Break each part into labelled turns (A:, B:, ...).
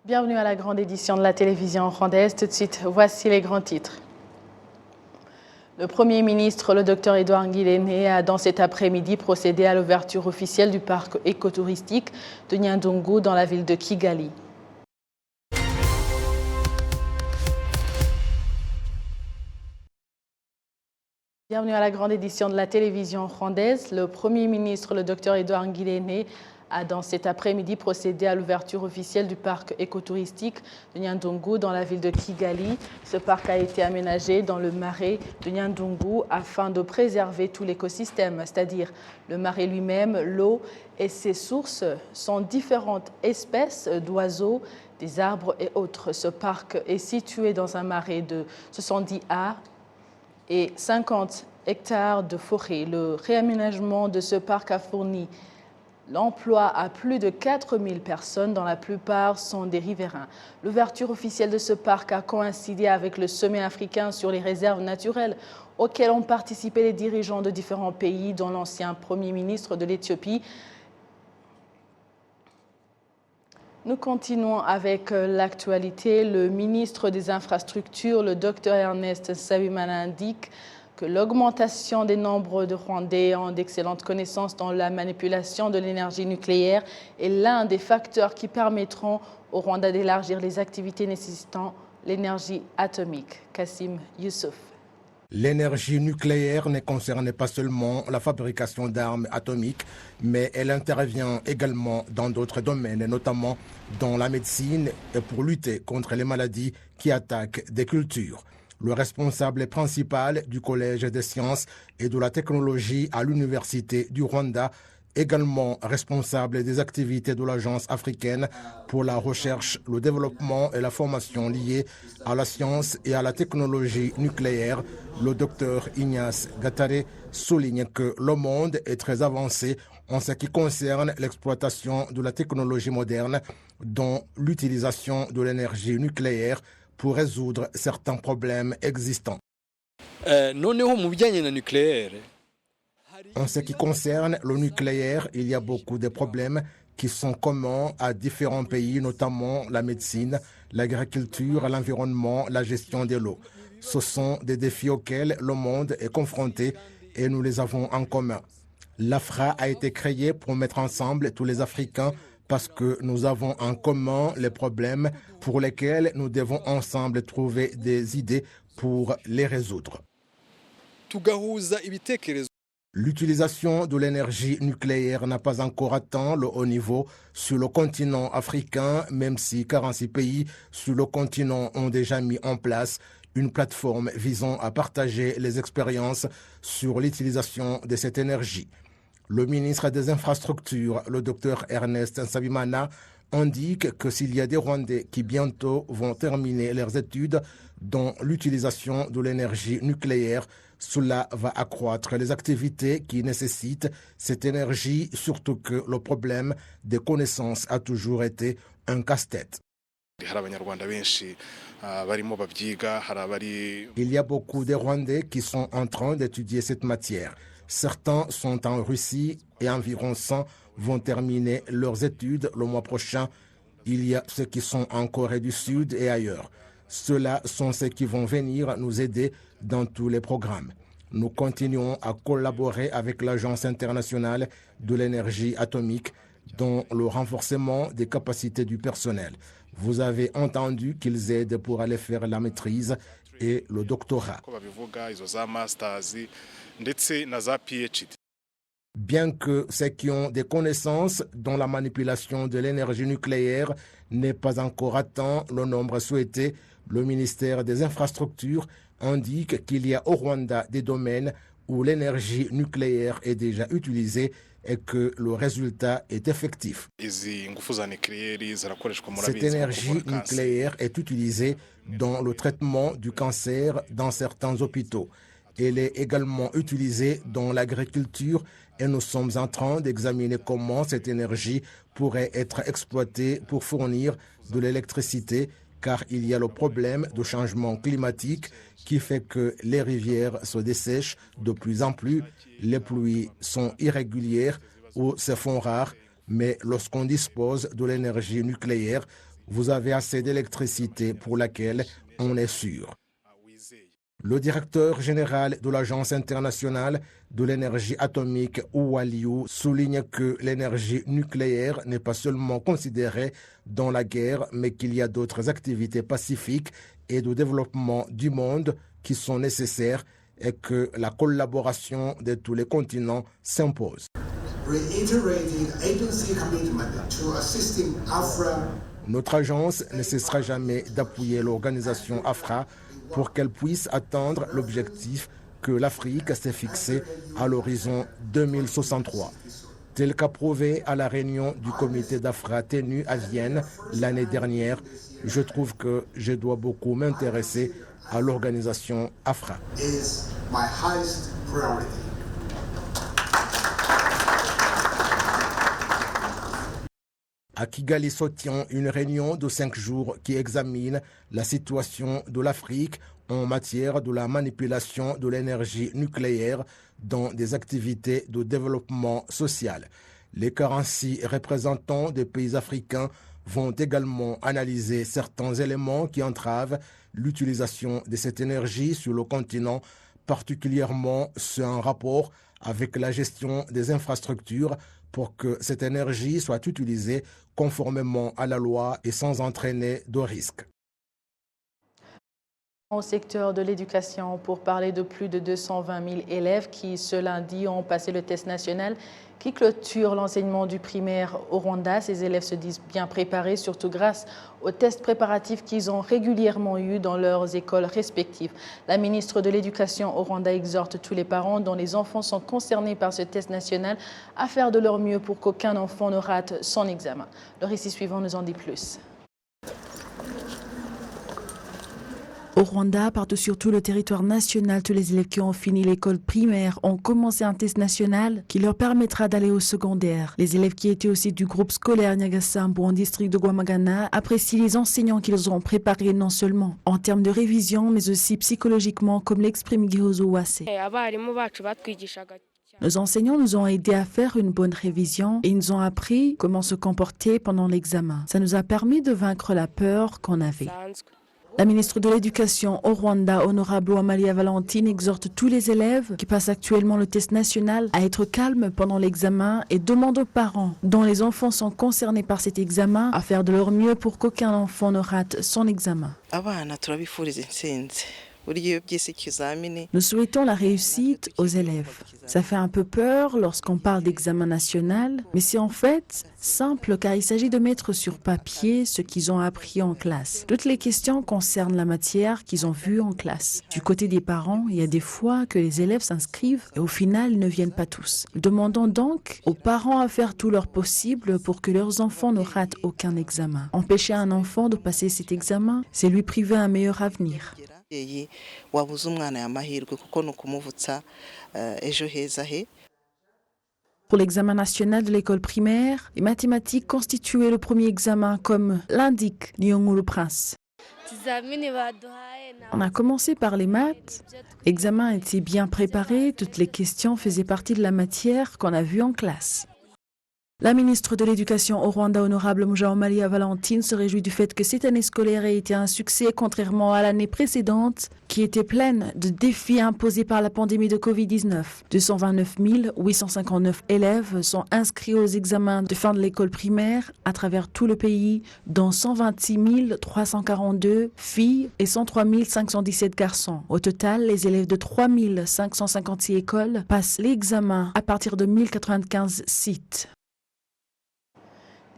A: Bienvenue à la grande édition de la télévision rwandaise. Tout de suite, voici les grands titres. Le Premier ministre, le Dr Edouard Ngirente, a dans cet après-midi procédé à l'ouverture officielle du parc écotouristique de Nyandungu dans la ville de Kigali. Bienvenue à la grande édition de la télévision rwandaise. Le Premier ministre, le Dr Edouard Ngirente, a dans cet après-midi procédé à l'ouverture officielle du parc écotouristique de Nyandungu dans la ville de Kigali. Ce parc a été aménagé dans le marais de Nyandungu afin de préserver tout l'écosystème, c'est-à-dire le marais lui-même, l'eau et ses sources sont différentes espèces d'oiseaux, des arbres et autres. Ce parc est situé dans un marais de 70 ha et 50 hectares de forêt. Le réaménagement de ce parc a fourni l'emploi à plus de 4000 personnes, dont la plupart sont des riverains. L'ouverture officielle de ce parc a coïncidé avec le sommet africain sur les réserves naturelles auquel ont participé les dirigeants de différents pays, dont l'ancien Premier ministre de l'Éthiopie. Nous continuons avec l'actualité. Le ministre des Infrastructures, le Dr Ernest Nsabimana, indique que l'augmentation des nombres de Rwandais ont d'excellentes connaissances dans la manipulation de l'énergie nucléaire est l'un des facteurs qui permettront au Rwanda d'élargir les activités nécessitant l'énergie atomique. Kassim Youssouf.
B: L'énergie nucléaire ne concerne pas seulement la fabrication d'armes atomiques, mais elle intervient également dans d'autres domaines, notamment dans la médecine et pour lutter contre les maladies qui attaquent des cultures. Le responsable principal du Collège des sciences et de la technologie à l'Université du Rwanda, également responsable des activités de l'Agence africaine pour la recherche, le développement et la formation liées à la science et à la technologie nucléaire, le docteur Ignace Gatare, souligne que le monde est très avancé en ce qui concerne l'exploitation de la technologie moderne, dont l'utilisation de l'énergie nucléaire pour résoudre certains problèmes existants. En ce qui concerne le nucléaire, il y a beaucoup de problèmes qui sont communs à différents pays, notamment la médecine, l'agriculture, l'environnement, la gestion de l'eau. Ce sont des défis auxquels le monde est confronté et nous les avons en commun. L'AFRA a été créée pour mettre ensemble tous les Africains parce que nous avons en commun les problèmes pour lesquels nous devons ensemble trouver des idées pour les résoudre. L'utilisation de l'énergie nucléaire n'a pas encore atteint le haut niveau sur le continent africain, même si 46 pays sur le continent ont déjà mis en place une plateforme visant à partager les expériences sur l'utilisation de cette énergie. Le ministre des Infrastructures, le Dr Ernest Nsabimana, indique que s'il y a des Rwandais qui bientôt vont terminer leurs études dans l'utilisation de l'énergie nucléaire, cela va accroître les activités qui nécessitent cette énergie, surtout que le problème des connaissances a toujours été un casse-tête. Il y a beaucoup de Rwandais qui sont en train d'étudier cette matière. Certains sont en Russie et environ 100 vont terminer leurs études le mois prochain. Il y a ceux qui sont en Corée du Sud et ailleurs. Ceux-là sont ceux qui vont venir nous aider dans tous les programmes. Nous continuons à collaborer avec l'Agence internationale de l'énergie atomique dans le renforcement des capacités du personnel. Vous avez entendu qu'ils aident pour aller faire la maîtrise et le doctorat. Bien que ceux qui ont des connaissances dans la manipulation de l'énergie nucléaire n'aient pas encore atteint le nombre souhaité, le ministère des Infrastructures indique qu'il y a au Rwanda des domaines où l'énergie nucléaire est déjà utilisée et que le résultat est effectif. Cette énergie nucléaire est utilisée dans le traitement du cancer dans certains hôpitaux. Elle est également utilisée dans l'agriculture et nous sommes en train d'examiner comment cette énergie pourrait être exploitée pour fournir de l'électricité, car il y a le problème de changement climatique qui fait que les rivières se dessèchent de plus en plus, les pluies sont irrégulières ou se font rares, mais lorsqu'on dispose de l'énergie nucléaire, Vous avez assez d'électricité pour laquelle on est sûr. Le directeur général de l'Agence internationale de l'énergie atomique, Oualiou, souligne que l'énergie nucléaire n'est pas seulement considérée dans la guerre, mais qu'il y a d'autres activités pacifiques et de développement du monde qui sont nécessaires et que la collaboration de tous les continents s'impose. Notre agence ne cessera jamais d'appuyer l'organisation AFRA pour qu'elle puisse atteindre l'objectif que l'Afrique s'est fixé à l'horizon 2063. Tel qu'approuvé à la réunion du comité d'AFRA tenue à Vienne l'année dernière, je trouve que je dois beaucoup m'intéresser à l'organisation AFRA. À Kigali se tient une réunion de 5 jours qui examine la situation de l'Afrique en matière de la manipulation de l'énergie nucléaire dans des activités de développement social. Les 46 représentants des pays africains vont également analyser certains éléments qui entravent l'utilisation de cette énergie sur le continent, particulièrement sur un rapport avec la gestion des infrastructures pour que cette énergie soit utilisée conformément à la loi et sans entraîner de risques.
A: Au secteur de l'éducation, pour parler de plus de 220 000 élèves qui, ce lundi, ont passé le test national qui clôture l'enseignement du primaire au Rwanda. Ces élèves se disent bien préparés, surtout grâce aux tests préparatifs qu'ils ont régulièrement eus dans leurs écoles respectives. La ministre de l'Éducation au Rwanda exhorte tous les parents dont les enfants sont concernés par ce test national à faire de leur mieux pour qu'aucun enfant ne rate son examen. Le récit suivant nous en dit plus.
C: Au Rwanda, partout sur tout le territoire national, tous les élèves qui ont fini l'école primaire ont commencé un test national qui leur permettra d'aller au secondaire. Les élèves qui étaient aussi du groupe scolaire Nyagasambu en district de Rwamagana apprécient les enseignants qu'ils ont préparés non seulement en termes de révision, mais aussi psychologiquement, comme l'exprime Gihozo Wase. Nos enseignants nous ont aidés à faire une bonne révision et ils nous ont appris comment se comporter pendant l'examen. Ça nous a permis de vaincre la peur qu'on avait. La ministre de l'Éducation au Rwanda, honorable Amalia Valentine, exhorte tous les élèves qui passent actuellement le test national à être calmes pendant l'examen et demande aux parents dont les enfants sont concernés par cet examen à faire de leur mieux pour qu'aucun enfant ne rate son examen. Nous souhaitons la réussite aux élèves. Ça fait un peu peur lorsqu'on parle d'examen national, mais c'est en fait simple car il s'agit de mettre sur papier ce qu'ils ont appris en classe. Toutes les questions concernent la matière qu'ils ont vue en classe. Du côté des parents, il y a des fois que les élèves s'inscrivent et au final, ils ne viennent pas tous. Demandons donc aux parents à faire tout leur possible pour que leurs enfants ne ratent aucun examen. Empêcher un enfant de passer cet examen, c'est lui priver un meilleur avenir. Pour l'examen national de l'école primaire, les mathématiques constituaient le premier examen comme l'indique Nyonguru Prince. On a commencé par les maths. L'examen était bien préparé, toutes les questions faisaient partie de la matière qu'on a vue en classe. La ministre de l'Éducation au Rwanda, honorable Amalia Valentine, se réjouit du fait que cette année scolaire ait été un succès, contrairement à l'année précédente, qui était pleine de défis imposés par la pandémie de Covid-19. 229 859 élèves sont inscrits aux examens de fin de l'école primaire à travers tout le pays, dont 126 342 filles et 103 517 garçons. Au total, les élèves de 3 556 écoles passent l'examen à partir de 1095 sites.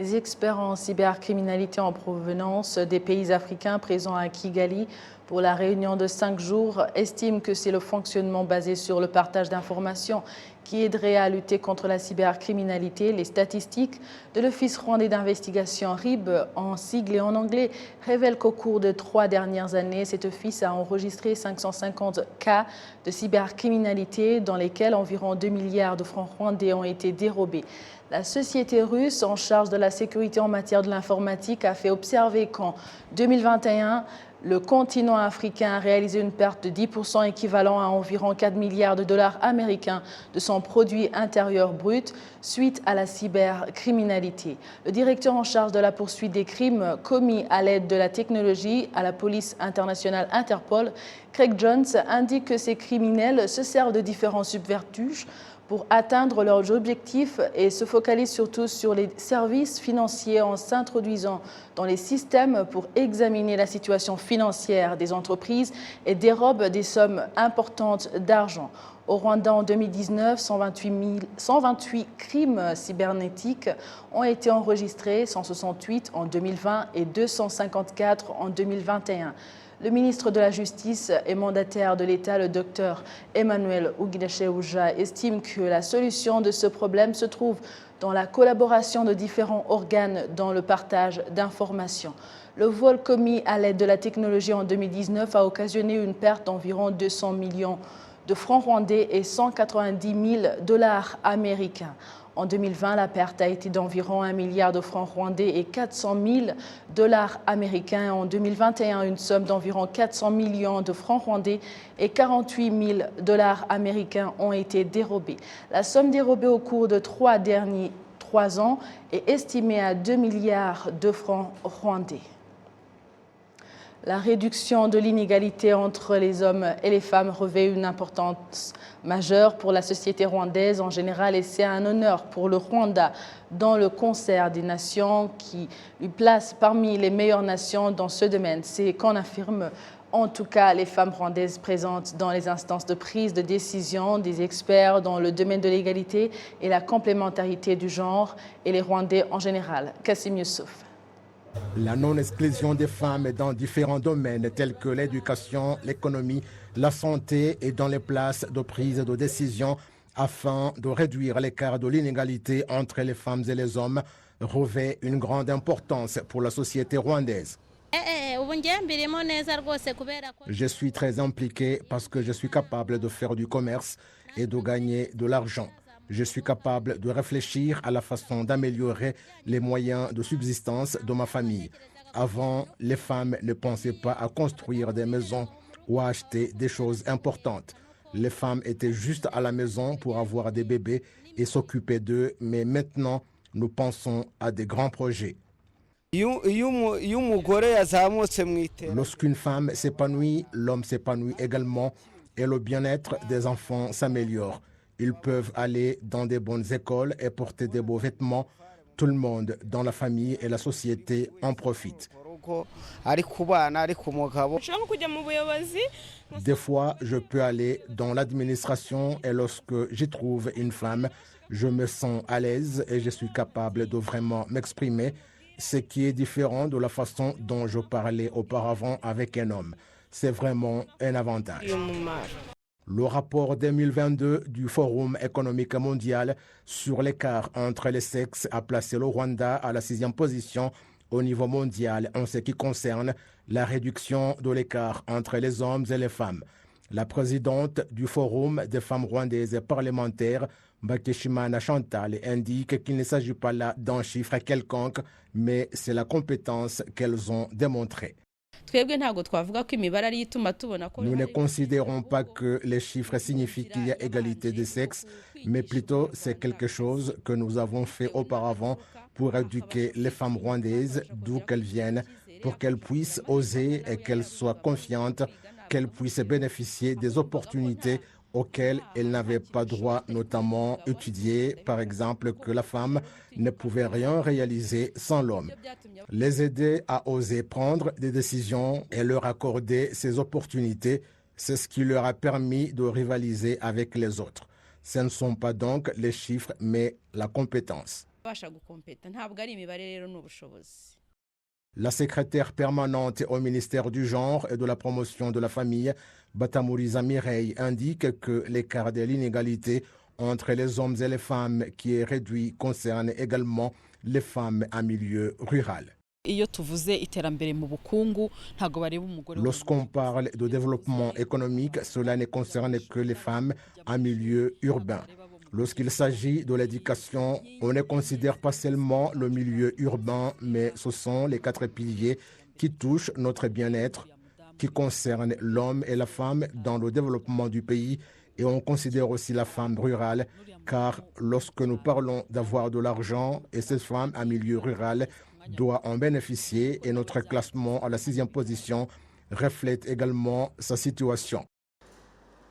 A: Les experts en cybercriminalité en provenance des pays africains présents à Kigali pour la réunion de 5 jours estiment que c'est le fonctionnement basé sur le partage d'informations qui aiderait à lutter contre la cybercriminalité. Les statistiques de l'Office rwandais d'investigation RIB, en sigle et en anglais, révèlent qu'au cours des 3 dernières années, cet office a enregistré 550 cas de cybercriminalité dans lesquels environ 2 milliards de francs rwandais ont été dérobés. La société russe en charge de la sécurité en matière de l'informatique a fait observer qu'en 2021, Le continent africain a réalisé une perte de 10% équivalent à environ 4 milliards de dollars américains de son produit intérieur brut suite à la cybercriminalité. Le directeur en charge de la poursuite des crimes commis à l'aide de la technologie à la police internationale Interpol, Craig Jones, indique que ces criminels se servent de différents subterfuges pour atteindre leurs objectifs et se focalisent surtout sur les services financiers en s'introduisant dans les systèmes pour examiner la situation financière des entreprises et dérobent des sommes importantes d'argent. Au Rwanda, en 2019, 128 crimes cybernétiques ont été enregistrés, 168 en 2020 et 254 en 2021. Le ministre de la Justice et mandataire de l'État, le docteur Emmanuel Uginesheuja, estime que la solution de ce problème se trouve dans la collaboration de différents organes dans le partage d'informations. Le vol commis à l'aide de la technologie en 2019 a occasionné une perte d'environ 200 millions de francs rwandais et 190 000 dollars américains. En 2020, la perte a été d'environ 1 milliard de francs rwandais et 400 000 dollars américains. En 2021, une somme d'environ 400 millions de francs rwandais et 48 000 dollars américains ont été dérobés. La somme dérobée au cours de 3 ans est estimée à 2 milliards de francs rwandais. La réduction de l'inégalité entre les hommes et les femmes revêt une importance majeure pour la société rwandaise en général et c'est un honneur pour le Rwanda dans le concert des nations qui lui place parmi les meilleures nations dans ce domaine. C'est qu'en affirment en tout cas les femmes rwandaises présentes dans les instances de prise de décision, des experts dans le domaine de l'égalité et la complémentarité du genre et les Rwandais en général. Kassim Youssouf.
B: La non-exclusion des femmes dans différents domaines tels que l'éducation, l'économie, la santé et dans les places de prise de décision afin de réduire l'écart de l'inégalité entre les femmes et les hommes revêt une grande importance pour la société rwandaise. Je suis très impliqué parce que je suis capable de faire du commerce et de gagner de l'argent. Je suis capable de réfléchir à la façon d'améliorer les moyens de subsistance de ma famille. Avant, les femmes ne pensaient pas à construire des maisons ou à acheter des choses importantes. Les femmes étaient juste à la maison pour avoir des bébés et s'occuper d'eux, mais maintenant, nous pensons à des grands projets. Lorsqu'une femme s'épanouit, l'homme s'épanouit également et le bien-être des enfants s'améliore. Ils peuvent aller dans des bonnes écoles et porter des beaux vêtements. Tout le monde dans la famille et la société en profite. Des fois, je peux aller dans l'administration et lorsque j'y trouve une femme, je me sens à l'aise et je suis capable de vraiment m'exprimer, ce qui est différent de la façon dont je parlais auparavant avec un homme. C'est vraiment un avantage. Le rapport 2022 du Forum économique mondial sur l'écart entre les sexes a placé le Rwanda à la 6e position au niveau mondial en ce qui concerne la réduction de l'écart entre les hommes et les femmes. La présidente du Forum des femmes rwandaises et parlementaires, Mbakeshimana Chantal, indique qu'il ne s'agit pas là d'un chiffre quelconque, mais c'est la compétence qu'elles ont démontrée. Nous ne considérons pas que les chiffres signifient qu'il y a égalité des sexes, mais plutôt c'est quelque chose que nous avons fait auparavant pour éduquer les femmes rwandaises d'où qu'elles viennent, pour qu'elles puissent oser et qu'elles soient confiantes, qu'elles puissent bénéficier des opportunités auxquelles elles n'avaient pas droit, notamment étudier, par exemple, que la femme ne pouvait rien réaliser sans l'homme. Les aider à oser prendre des décisions et leur accorder ces opportunités, c'est ce qui leur a permis de rivaliser avec les autres. Ce ne sont pas donc les chiffres, mais la compétence. La secrétaire permanente au ministère du Genre et de la Promotion de la Famille, Batamuriza Mireille, indique que l'écart de l'inégalité entre les hommes et les femmes qui est réduit concerne également les femmes en milieu rural. Lorsqu'on parle de développement économique, cela ne concerne que les femmes en milieu urbain. Lorsqu'il s'agit de l'éducation, on ne considère pas seulement le milieu urbain, mais ce sont les 4 piliers qui touchent notre bien-être, qui concerne l'homme et la femme dans le développement du pays, et on considère aussi la femme rurale, car lorsque nous parlons d'avoir de l'argent, et cette femme en milieu rural doit en bénéficier, et notre classement à la 6e position reflète également sa situation.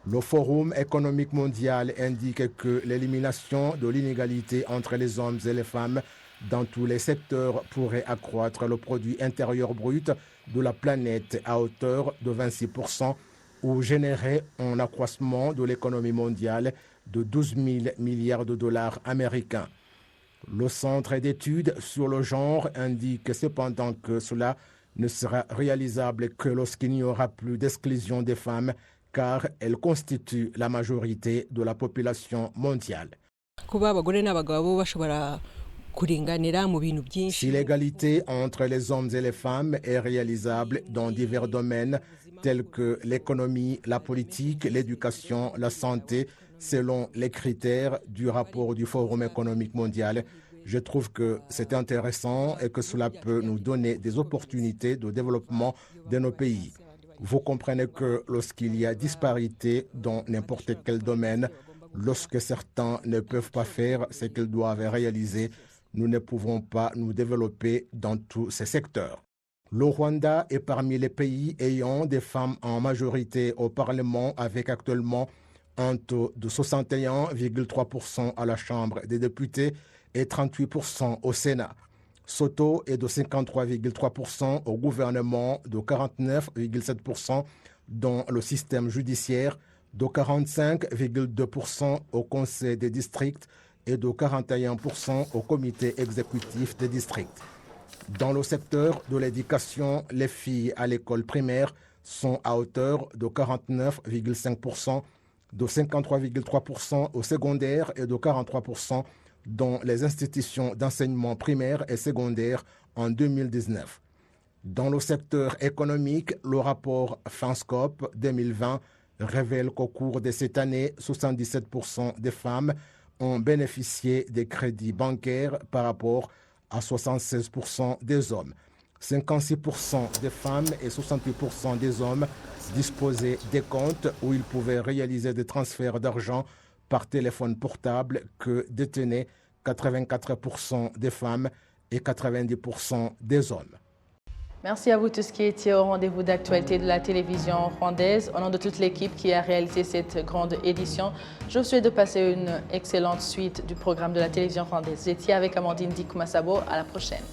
B: Le Forum économique mondial indique que l'élimination de l'inégalité entre les hommes et les femmes dans tous les secteurs pourrait accroître le produit intérieur brut de la planète à hauteur de 26% ou générer un accroissement de l'économie mondiale de 12 000 milliards de dollars américains. Le Centre d'études sur le genre indique cependant que cela ne sera réalisable que lorsqu'il n'y aura plus d'exclusion des femmes, car elles constituent la majorité de la population mondiale. Si l'égalité entre les hommes et les femmes est réalisable dans divers domaines tels que l'économie, la politique, l'éducation, la santé, selon les critères du rapport du Forum économique mondial, je trouve que c'est intéressant et que cela peut nous donner des opportunités de développement de nos pays. Vous comprenez que lorsqu'il y a disparité dans n'importe quel domaine, lorsque certains ne peuvent pas faire ce qu'ils doivent réaliser, nous ne pouvons pas nous développer dans tous ces secteurs. Le Rwanda est parmi les pays ayant des femmes en majorité au Parlement, avec actuellement un taux de 61,3% à la Chambre des députés et 38% au Sénat. Ce taux est de 53,3% au gouvernement, de 49,7% dans le système judiciaire, de 45,2% au conseil des districts et de 41% au comité exécutif des districts. Dans le secteur de l'éducation, les filles à l'école primaire sont à hauteur de 49,5%, de 53,3% au secondaire et de 43% dans les institutions d'enseignement primaire et secondaire en 2019. Dans le secteur économique, le rapport Fanscope 2020 révèle qu'au cours de cette année, 77% des femmes ont bénéficié des crédits bancaires par rapport à 76% des hommes. 56% des femmes et 68% des hommes disposaient des comptes où ils pouvaient réaliser des transferts d'argent par téléphone portable que détenaient 84% des femmes et 90% des hommes.
A: Merci à vous tous qui étiez au rendez-vous d'actualité de la télévision rwandaise. Au nom de toute l'équipe qui a réalisé cette grande édition, je vous souhaite de passer une excellente suite du programme de la télévision rwandaise. J'étais avec Amandine Dikoumassa. À la prochaine.